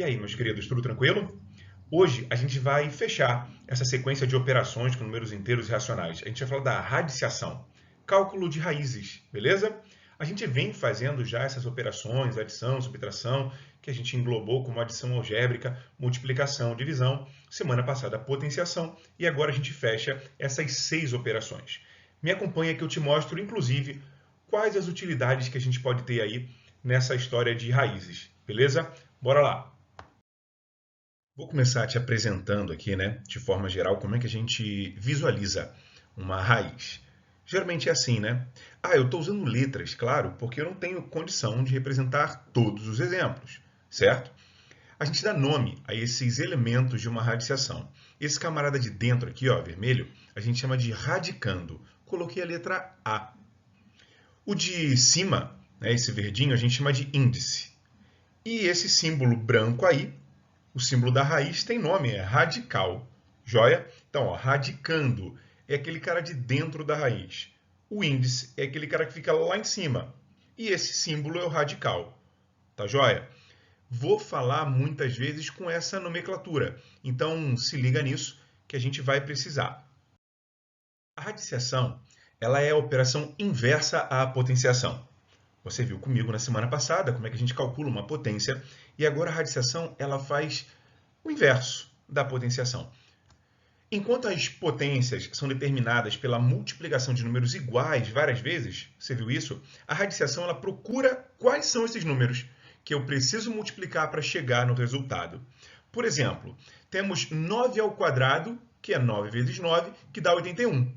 E aí, meus queridos, tudo tranquilo? Hoje a gente vai fechar essa sequência de operações com números inteiros e racionais. A gente vai falar da radiciação, cálculo de raízes, beleza? A gente vem fazendo já essas operações, adição, subtração, que a gente englobou como adição algébrica, multiplicação, divisão, semana passada potenciação, e agora a gente fecha essas 6 operações. Me acompanha que eu te mostro, inclusive, quais as utilidades que a gente pode ter aí nessa história de raízes, beleza? Bora lá! Vou começar te apresentando aqui, né, de forma geral, como é que a gente visualiza uma raiz. Geralmente é assim, né? Eu estou usando letras, claro, porque eu não tenho condição de representar todos os exemplos, certo? A gente dá nome a esses elementos de uma radiciação. Esse camarada de dentro aqui, ó, vermelho, a gente chama de radicando. Coloquei a letra A. O de cima, né, esse verdinho, a gente chama de índice. E esse símbolo branco aí, o símbolo da raiz tem nome, é radical. Joia? Então, ó, radicando é aquele cara de dentro da raiz. O índice é aquele cara que fica lá em cima. E esse símbolo é o radical. Tá joia? Vou falar muitas vezes com essa nomenclatura. Então, se liga nisso que a gente vai precisar. A radiciação, ela é a operação inversa à potenciação. Você viu comigo na semana passada como é que a gente calcula uma potência e agora a radiciação ela faz o inverso da potenciação. Enquanto as potências são determinadas pela multiplicação de números iguais várias vezes, você viu isso? A radiciação ela procura quais são esses números que eu preciso multiplicar para chegar no resultado. Por exemplo, temos 9 ao quadrado, que é 9 vezes 9, que dá 81.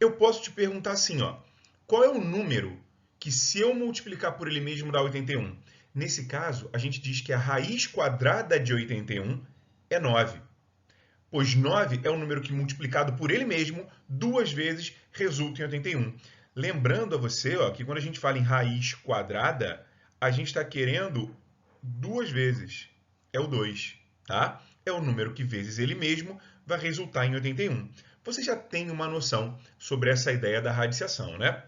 Eu posso te perguntar assim, ó, qual é o número que se eu multiplicar por ele mesmo dá 81? Nesse caso, a gente diz que a raiz quadrada de 81 é 9. Pois 9 é o número que multiplicado por ele mesmo duas vezes resulta em 81. Lembrando a você ó, que quando a gente fala em raiz quadrada, a gente está querendo duas vezes. É o 2, tá? É o número que vezes ele mesmo vai resultar em 81. Você já tem uma noção sobre essa ideia da radiciação, né?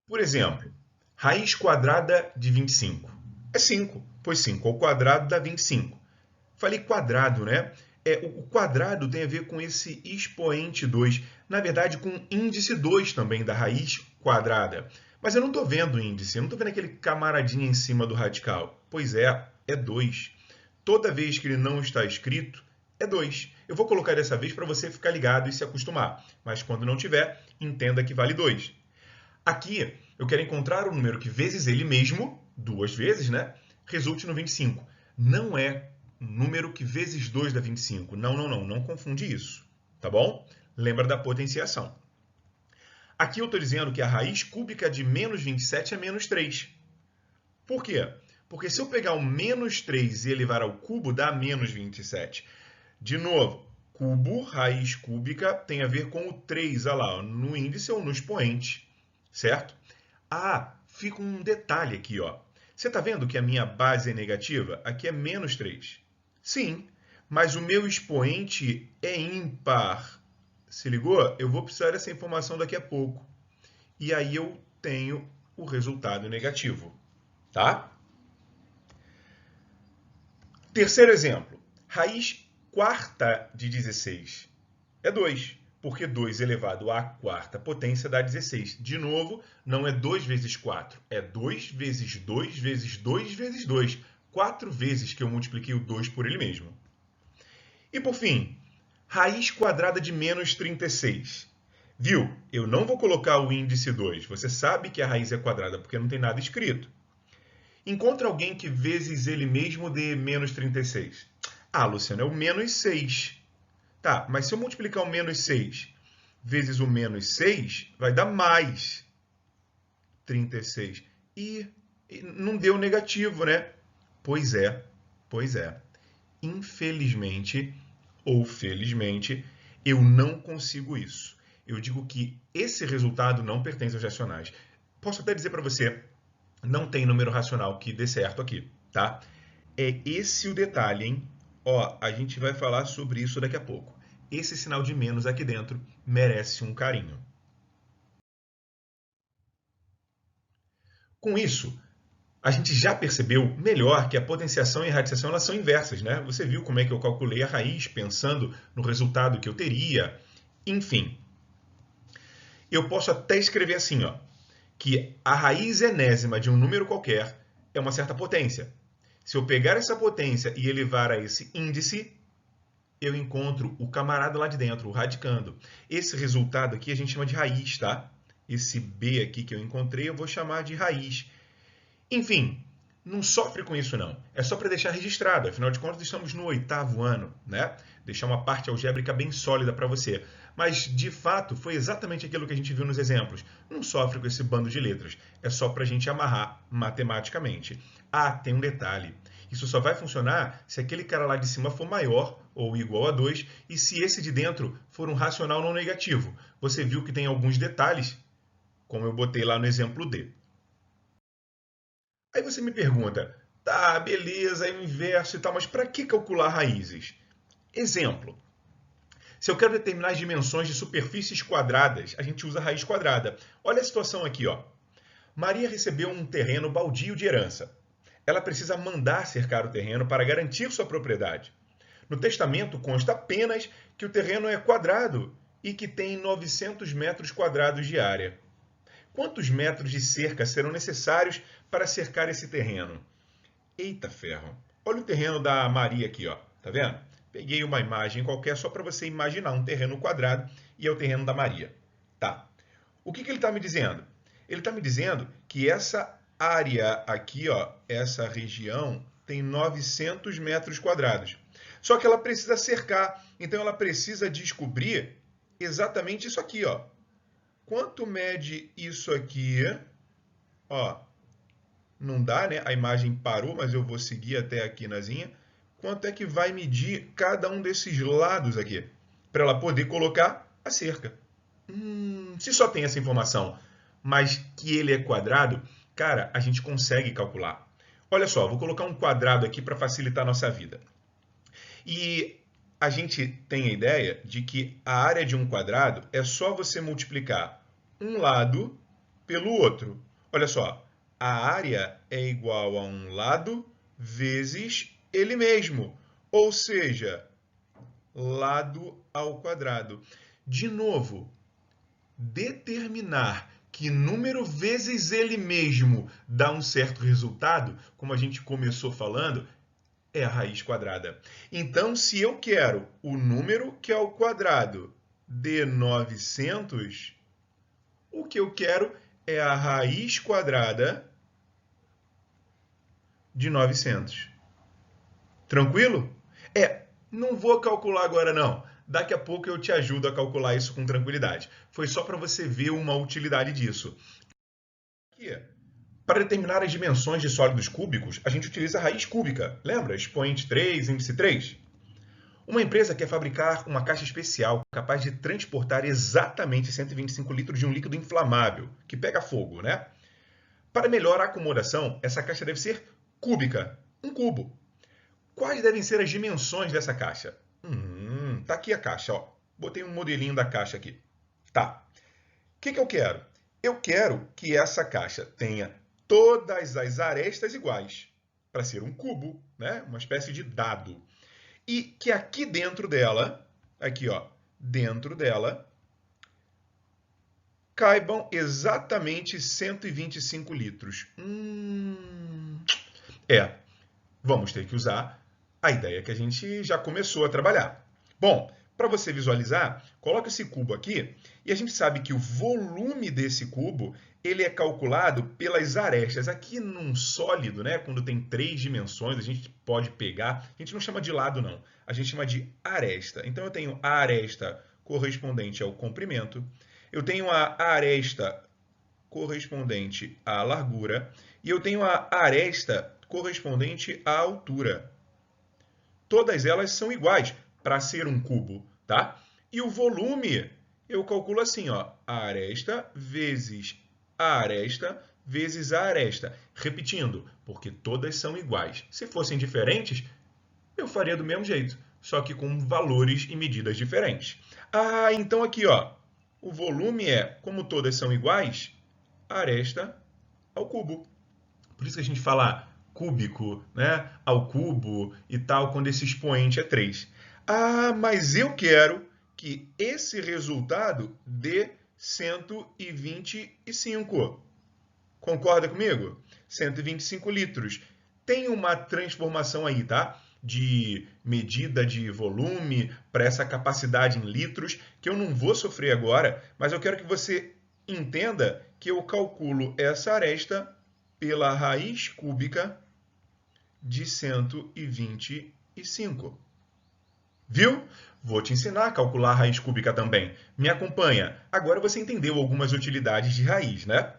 Por exemplo, raiz quadrada de 25 é 5, pois 5 ao quadrado dá 25. Falei quadrado, né? O quadrado tem a ver com esse expoente 2. Na verdade, com índice 2 também da raiz quadrada. Mas eu não estou vendo o índice, eu não estou vendo aquele camaradinho em cima do radical. Pois é 2. Toda vez que ele não está escrito, é 2. Eu vou colocar dessa vez para você ficar ligado e se acostumar. Mas quando não tiver, entenda que vale 2. Aqui, eu quero encontrar o número que vezes ele mesmo, duas vezes, né? Resulte no 25. Não é um número que vezes 2 dá 25. Não confunde isso, tá bom? Lembra da potenciação. Aqui eu estou dizendo que a raiz cúbica de menos 27 é menos 3. Por quê? Porque se eu pegar o menos 3 e elevar ao cubo, dá menos 27. De novo, cubo, raiz cúbica, tem a ver com o 3, olha lá, no índice ou no expoente, certo? Fica um detalhe aqui, ó. Você está vendo que a minha base é negativa? Aqui é menos 3. Sim, mas o meu expoente é ímpar. Se ligou? Eu vou precisar dessa informação daqui a pouco. E aí eu tenho o resultado negativo, tá? Terceiro exemplo. Raiz quarta de 16 é 2, porque 2 elevado à quarta potência dá 16. De novo, não é 2 vezes 4, é 2 vezes 2 vezes 2 vezes 2. 4 vezes que eu multipliquei o 2 por ele mesmo. E por fim, raiz quadrada de menos 36. Viu? Eu não vou colocar o índice 2. Você sabe que a raiz é quadrada porque não tem nada escrito. Encontra alguém que vezes ele mesmo dê menos 36. Luciano, é o menos 6. Tá, mas se eu multiplicar o menos 6 vezes o menos 6, vai dar mais 36. E não deu negativo, né? Pois é. Infelizmente ou felizmente, eu não consigo isso. Eu digo que esse resultado não pertence aos racionais. Posso até dizer para você, não tem número racional que dê certo aqui, tá? É esse o detalhe, hein? Ó, a gente vai falar sobre isso daqui a pouco. Esse sinal de menos aqui dentro merece um carinho. Com isso, A gente já percebeu melhor que a potenciação e a radiação elas são inversas, né? Você viu como é que eu calculei a raiz pensando no resultado que eu teria. Enfim, eu posso até escrever assim, ó, que a raiz enésima de um número qualquer é uma certa potência. Se eu pegar essa potência e elevar a esse índice, eu encontro o camarada lá de dentro, o radicando. Esse resultado aqui a gente chama de raiz, tá? Esse B aqui que eu encontrei eu vou chamar de raiz. Enfim, não sofre com isso não. É só para deixar registrado. Afinal de contas, estamos no 8º ano, né? Deixar uma parte algébrica bem sólida para você. Mas, de fato, foi exatamente aquilo que a gente viu nos exemplos. Não sofre com esse bando de letras. É só para a gente amarrar matematicamente. Ah, tem um detalhe. Isso só vai funcionar se aquele cara lá de cima for maior ou igual a 2 e se esse de dentro for um racional não negativo. Você viu que tem alguns detalhes, como eu botei lá no exemplo D. Aí você me pergunta, tá, beleza, é o inverso e tal, mas para que calcular raízes? Exemplo, se eu quero determinar as dimensões de superfícies quadradas, a gente usa a raiz quadrada. Olha a situação aqui, ó. Maria recebeu um terreno baldio de herança. Ela precisa mandar cercar o terreno para garantir sua propriedade. No testamento consta apenas que o terreno é quadrado e que tem 900 metros quadrados de área. Quantos metros de cerca serão necessários para cercar esse terreno? Eita ferro! Olha o terreno da Maria aqui, ó. Tá vendo? Peguei uma imagem qualquer só para você imaginar um terreno quadrado e é o terreno da Maria. Tá. O que ele está me dizendo? Ele está me dizendo que essa área aqui, ó, essa região, tem 900 metros quadrados. Só que ela precisa cercar, então ela precisa descobrir exatamente isso aqui, ó. Quanto mede isso aqui? Ó, não dá, né? A imagem parou, mas eu vou seguir até aqui nazinha. Quanto é que vai medir cada um desses lados aqui? Para ela poder colocar a cerca. Se só tem essa informação, mas que ele é quadrado, cara, a gente consegue calcular. Olha só, vou colocar um quadrado aqui para facilitar a nossa vida. E a gente tem a ideia de que a área de um quadrado é só você multiplicar um lado pelo outro. Olha só, a área é igual a um lado vezes ele mesmo, ou seja, lado ao quadrado. De novo, determinar que número vezes ele mesmo dá um certo resultado, como a gente começou falando, é a raiz quadrada. Então, se eu quero o número que é o quadrado de 900, o que eu quero é a raiz quadrada de 900. Tranquilo? Não vou calcular agora não. Daqui a pouco eu te ajudo a calcular isso com tranquilidade. Foi só para você ver uma utilidade disso. Aqui, para determinar as dimensões de sólidos cúbicos, a gente utiliza a raiz cúbica. Lembra? Expoente 3, índice 3. Uma empresa quer fabricar uma caixa especial capaz de transportar exatamente 125 litros de um líquido inflamável, que pega fogo, né? Para melhor acomodação, essa caixa deve ser cúbica, um cubo. Quais devem ser as dimensões dessa caixa? Tá aqui a caixa, ó. Botei um modelinho da caixa aqui. Tá. O que eu quero? Eu quero que essa caixa tenha todas as arestas iguais, para ser um cubo, né? Uma espécie de dado. E que aqui dentro dela, aqui ó, dentro dela, caibam exatamente 125 litros. Vamos ter que usar a ideia que a gente já começou a trabalhar. Bom, para você visualizar, coloca esse cubo aqui e a gente sabe que o volume desse cubo ele é calculado pelas arestas. Aqui num sólido, né, quando tem 3 dimensões, a gente pode pegar, a gente não chama de lado não, a gente chama de aresta. Então eu tenho a aresta correspondente ao comprimento, eu tenho a aresta correspondente à largura e eu tenho a aresta correspondente à altura. Todas elas são iguais para ser um cubo, tá? E o volume eu calculo assim, ó, a aresta vezes a aresta vezes a aresta. Repetindo, porque todas são iguais. Se fossem diferentes, eu faria do mesmo jeito, só que com valores e medidas diferentes. Ah, então aqui, ó, o volume é, como todas são iguais, aresta ao cubo. Por isso que a gente fala cúbico, né? Ao cubo e tal, quando esse expoente é 3. Ah, mas eu quero que esse resultado dê 125. Concorda comigo? 125 litros. Tem uma transformação aí, tá? De medida de volume para essa capacidade em litros, que eu não vou sofrer agora, mas eu quero que você entenda que eu calculo essa aresta pela raiz cúbica de 125. Viu? Vou te ensinar a calcular a raiz cúbica também. Me acompanha. Agora você entendeu algumas utilidades de raiz, né?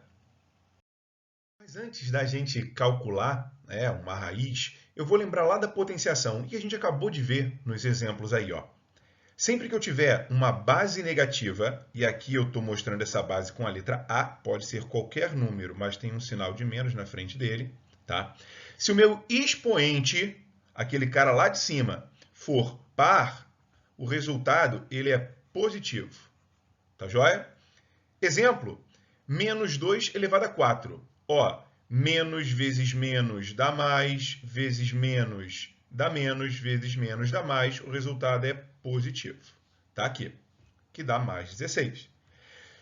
Mas antes da gente calcular, né, uma raiz, eu vou lembrar lá da potenciação, que a gente acabou de ver nos exemplos aí, ó. Sempre que eu tiver uma base negativa, e aqui eu estou mostrando essa base com a letra A, pode ser qualquer número, mas tem um sinal de menos na frente dele, tá? Se o meu expoente, aquele cara lá de cima, for par, o resultado ele é positivo, tá joia? Exemplo, menos 2 elevado a 4. Ó, menos vezes menos dá mais, vezes menos dá menos, vezes menos dá mais, o resultado é positivo. Tá aqui, que dá mais 16.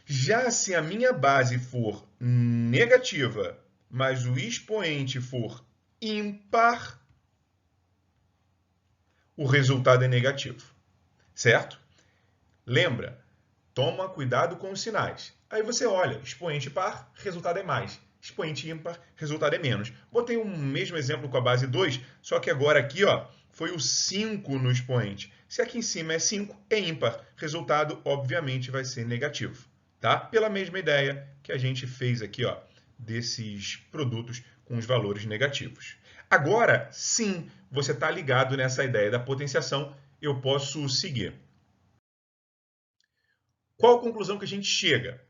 Já se a minha base for negativa, mas o expoente for ímpar, o resultado é negativo, certo? Lembra, toma cuidado com os sinais. Aí você olha, expoente par, resultado é mais. Expoente ímpar, resultado é menos. Botei o mesmo exemplo com a base 2, só que agora aqui ó, foi o 5 no expoente. Se aqui em cima é 5, é ímpar. Resultado, obviamente, vai ser negativo. Tá? Pela mesma ideia que a gente fez aqui ó, desses produtos com os valores negativos. Agora, sim, você está ligado nessa ideia da potenciação, eu posso seguir. Qual a conclusão que a gente chega?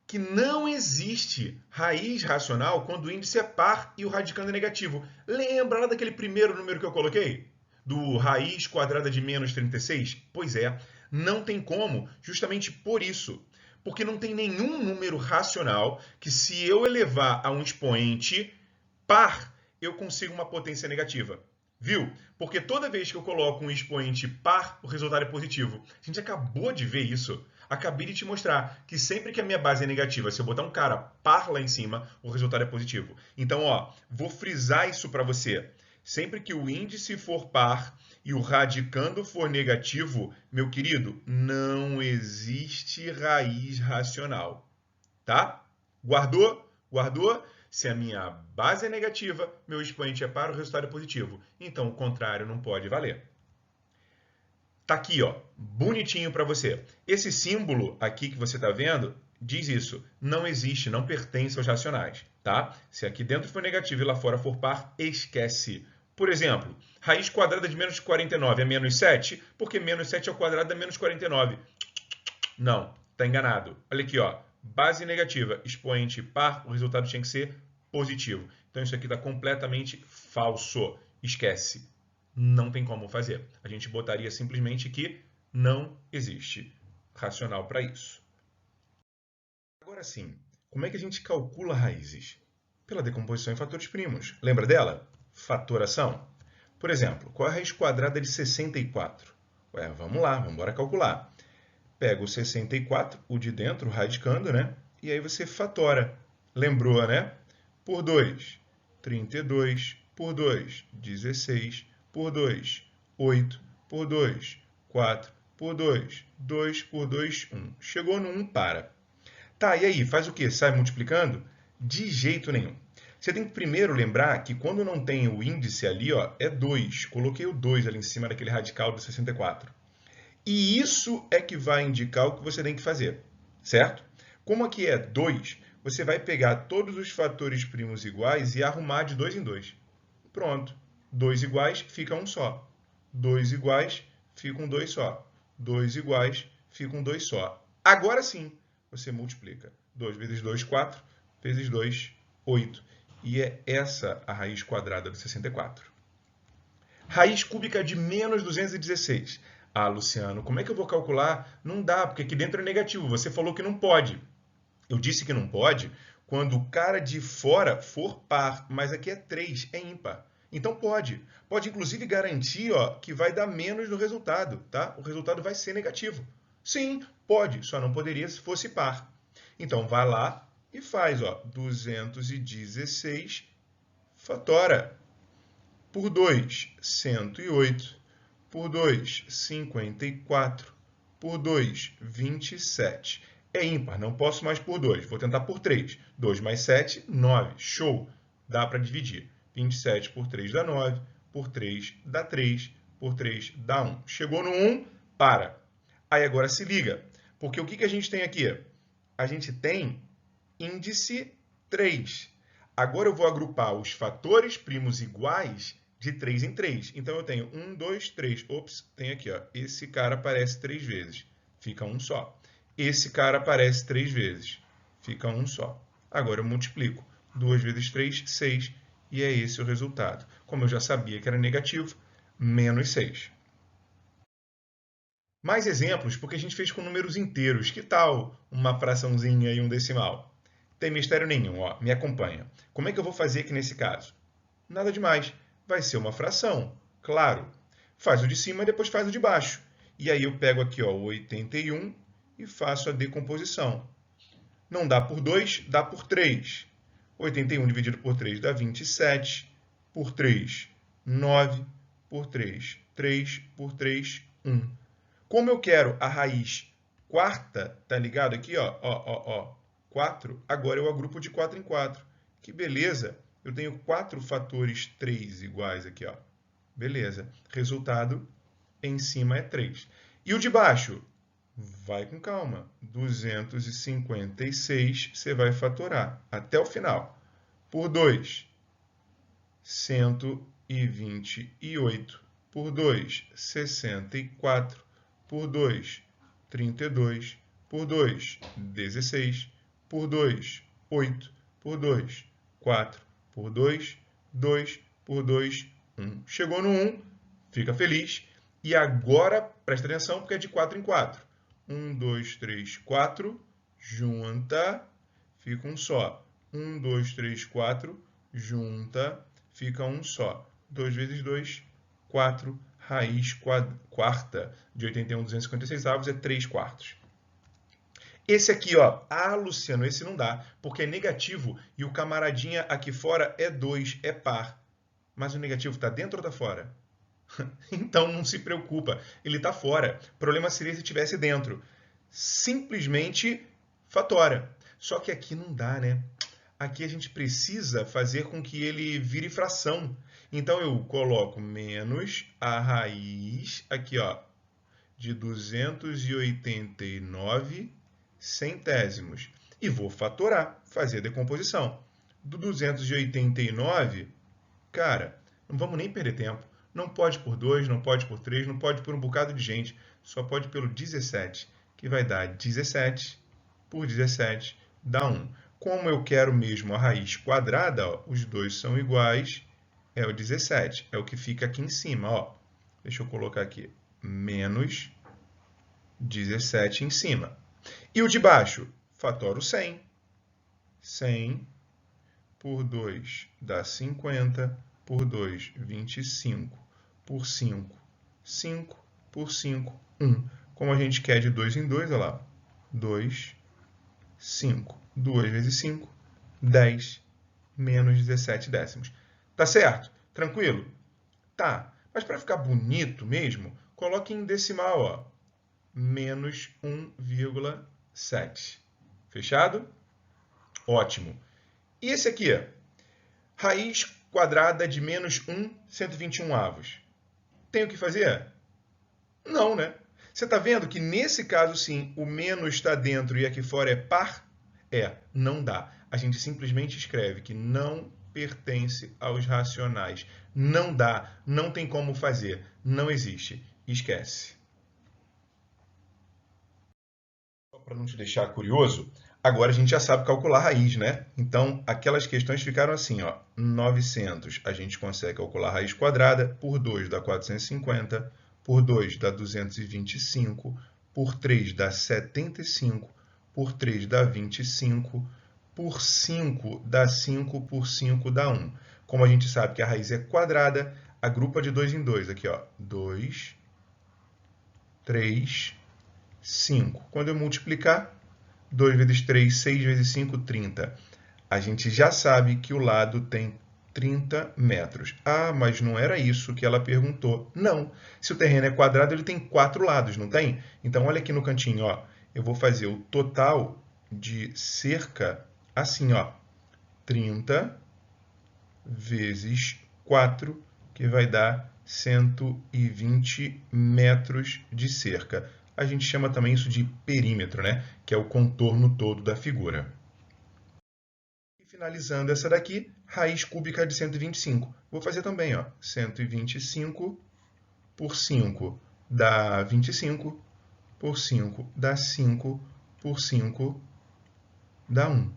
Que não existe raiz racional quando o índice é par e o radicando é negativo. Lembra lá daquele primeiro número que eu coloquei? Do raiz quadrada de menos 36? Pois é, não tem como, justamente por isso. Porque não tem nenhum número racional que, se eu elevar a um expoente par, eu consigo uma potência negativa. Viu? Porque toda vez que eu coloco um expoente par, o resultado é positivo. A gente acabou de ver isso. Acabei de te mostrar que sempre que a minha base é negativa, se eu botar um cara par lá em cima, o resultado é positivo. Então, ó, vou frisar isso para você. Sempre que o índice for par e o radicando for negativo, meu querido, não existe raiz racional. Tá? Guardou? Guardou? Se a minha base é negativa, meu expoente é par, o resultado é positivo. Então, o contrário não pode valer. Tá aqui, ó, bonitinho para você. Esse símbolo aqui que você está vendo diz isso. Não existe, não pertence aos racionais, tá? Se aqui dentro for negativo e lá fora for par, esquece. Por exemplo, raiz quadrada de menos 49 é menos 7, porque menos 7 ao quadrado é menos 49. Não, tá enganado. Olha aqui, ó, base negativa, expoente par, o resultado tinha que ser positivo. Então isso aqui está completamente falso. Esquece. Não tem como fazer. A gente botaria simplesmente que não existe racional para isso. Agora sim, como é que a gente calcula raízes? Pela decomposição em fatores primos. Lembra dela? Fatoração. Por exemplo, qual é a raiz quadrada de 64? Ué, vamos lá, vamos embora calcular. Pega o 64, o de dentro, radicando, né? E aí você fatora. Lembrou, né? Por 2, 32. Por 2, 16. Por 2, 8. Por 2, 4. Por 2, 2. Por 2, 1. Chegou no 1, para. Tá, e aí? Faz o quê? Sai multiplicando? De jeito nenhum. Você tem que primeiro lembrar que quando não tem o índice ali, ó, é 2. Coloquei o 2 ali em cima daquele radical do 64. E isso é que vai indicar o que você tem que fazer, certo? Como aqui é 2, você vai pegar todos os fatores primos iguais e arrumar de 2 em 2. Pronto. 2 iguais fica um só. 2 iguais fica um 2 só. 2 iguais fica um 2 só. Agora sim, você multiplica. 2 vezes 2, 4. Vezes 2, 8. E é essa a raiz quadrada de 64. Raiz cúbica de menos 216. Ah, Luciano, como é que eu vou calcular? Não dá, porque aqui dentro é negativo. Você falou que não pode. Eu disse que não pode quando o cara de fora for par, mas aqui é 3, é ímpar. Então pode. Pode inclusive garantir que vai dar menos no resultado, tá? O resultado vai ser negativo. Sim, pode, só não poderia se fosse par. Então vai lá e faz, 216 fatora. Por 2, 108. Por 2, 54. Por 2, 27. É ímpar, não posso mais por 2. Vou tentar por 3. 2 mais 7, 9. Show! Dá para dividir. 27 por 3 dá 9. Por 3 dá 3. Por 3 dá 1. Chegou no 1, para. Aí agora se liga. Porque o que a gente tem aqui? A gente tem índice 3. Agora eu vou agrupar os fatores primos iguais de 3 em 3. Então eu tenho 1, 2, 3. Ops, tem aqui, esse cara aparece 3 vezes. Fica um só. Esse cara aparece 3 vezes. Fica um só. Agora eu multiplico. 2 vezes 3, 6. E é esse o resultado. Como eu já sabia que era negativo, menos 6. Mais exemplos, porque a gente fez com números inteiros. Que tal uma fraçãozinha e um decimal? Tem mistério nenhum, me acompanha. Como é que eu vou fazer aqui nesse caso? Nada demais. Vai ser uma fração, claro. Faz o de cima e depois faz o de baixo. E aí eu pego aqui, 81 e faço a decomposição. Não dá por 2, dá por 3. 81 dividido por 3 dá 27. Por 3, 9. Por 3, 3. Por 3, 1. Como eu quero a raiz quarta, tá ligado aqui, 4, agora eu agrupo de 4 em 4. Que beleza! Eu tenho 4 fatores 3 iguais aqui, Beleza. Resultado em cima é 3. E o de baixo? Vai com calma. 256 você vai fatorar até o final. Por 2, 128. Por 2, 64. Por 2, 32. Por 2, 16. Por 2, 8. Por 2, 4. Por 2, 2. Por 2, 1. Chegou no 1, fica feliz. E agora, presta atenção, porque é de 4 em 4. 1, 2, 3, 4. Junta, fica um só. 1, 2, 3, 4. Junta, fica um só. 2 vezes 2, 4. Raiz quarta de 81 256 avos é 3 quartos. Esse aqui, Luciano, esse não dá, porque é negativo e o camaradinha aqui fora é 2, é par. Mas o negativo está dentro ou está fora? Então não se preocupa, ele está fora. O problema seria se estivesse dentro. Simplesmente fatora. Só que aqui não dá, né? Aqui a gente precisa fazer com que ele vire fração. Então eu coloco menos a raiz, aqui, de 289 centésimos. E vou fatorar, fazer a decomposição. Do 289, cara, não vamos nem perder tempo. Não pode por 2, não pode por 3, não pode por um bocado de gente. Só pode pelo 17, que vai dar 17 por 17, dá 1. Como eu quero mesmo a raiz quadrada, os dois são iguais, é o 17. É o que fica aqui em cima. Deixa eu colocar aqui, menos 17 em cima. E o de baixo? Fatoro 100. 100 por 2 dá 50, por 2, 25, por 5, 5, por 5, 1. Como a gente quer de 2 em 2, olha lá, 2, 5. 2 vezes 5, 10, menos 17 décimos. Tá certo? Tranquilo? Tá. Mas para ficar bonito mesmo, coloque em decimal, menos 1,7. Fechado? Ótimo. E esse aqui? Raiz quadrada de menos 1, 121 avos. Tem o que fazer? Não, né? Você está vendo que nesse caso, sim, o menos está dentro e aqui fora é par? Não dá. A gente simplesmente escreve que não pertence aos racionais. Não dá, não tem como fazer, não existe. Esquece. Só para não te deixar curioso, agora a gente já sabe calcular a raiz, né? Então, aquelas questões ficaram assim, 900, a gente consegue calcular a raiz quadrada, por 2 dá 450, por 2 dá 225, por 3 dá 75, por 3 dá 25, por 5 dá 5, por 5 dá 1. Como a gente sabe que a raiz é quadrada, agrupa de 2 em 2. Aqui, ó, 2, 3, 5. Quando eu multiplicar, 2 vezes 3, 6 vezes 5, 30. A gente já sabe que o lado tem 30 metros. Ah, mas não era isso que ela perguntou. Não. Se o terreno é quadrado, ele tem 4 lados, não tem? Então, olha aqui no cantinho, ó. Eu vou fazer o total de cerca assim, ó. 30 vezes 4, que vai dar 120 metros de cerca. A gente chama também isso de perímetro, né? Que é o contorno todo da figura. E finalizando essa daqui, raiz cúbica de 125. Vou fazer também, ó, 125 por 5 dá 25, por 5 dá 5, por 5 dá 1.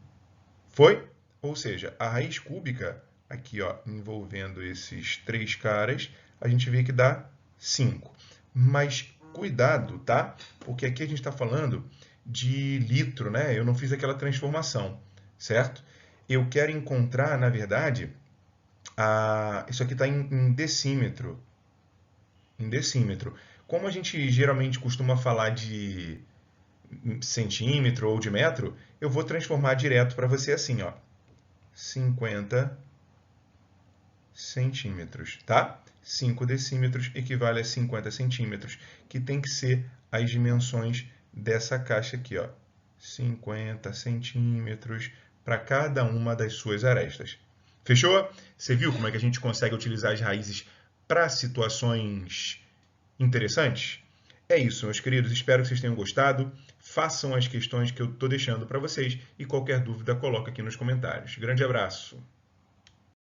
Foi? Ou seja, a raiz cúbica, aqui ó, envolvendo esses três caras, a gente vê que dá 5. Mas cuidado, tá? Porque aqui a gente está falando de litro, né? Eu não fiz aquela transformação, certo? Eu quero encontrar, na verdade, isso aqui está em decímetro. Em decímetro. Como a gente geralmente costuma falar de centímetro ou de metro, eu vou transformar direto para você assim, ó. 50 centímetros, tá? 5 decímetros equivale a 50 centímetros, que tem que ser as dimensões dessa caixa aqui, ó. 50 centímetros para cada uma das suas arestas. Fechou? Você viu como é que a gente consegue utilizar as raízes para situações interessantes? É isso, meus queridos. Espero que vocês tenham gostado. Façam as questões que eu estou deixando para vocês e qualquer dúvida, coloca aqui nos comentários. Grande abraço!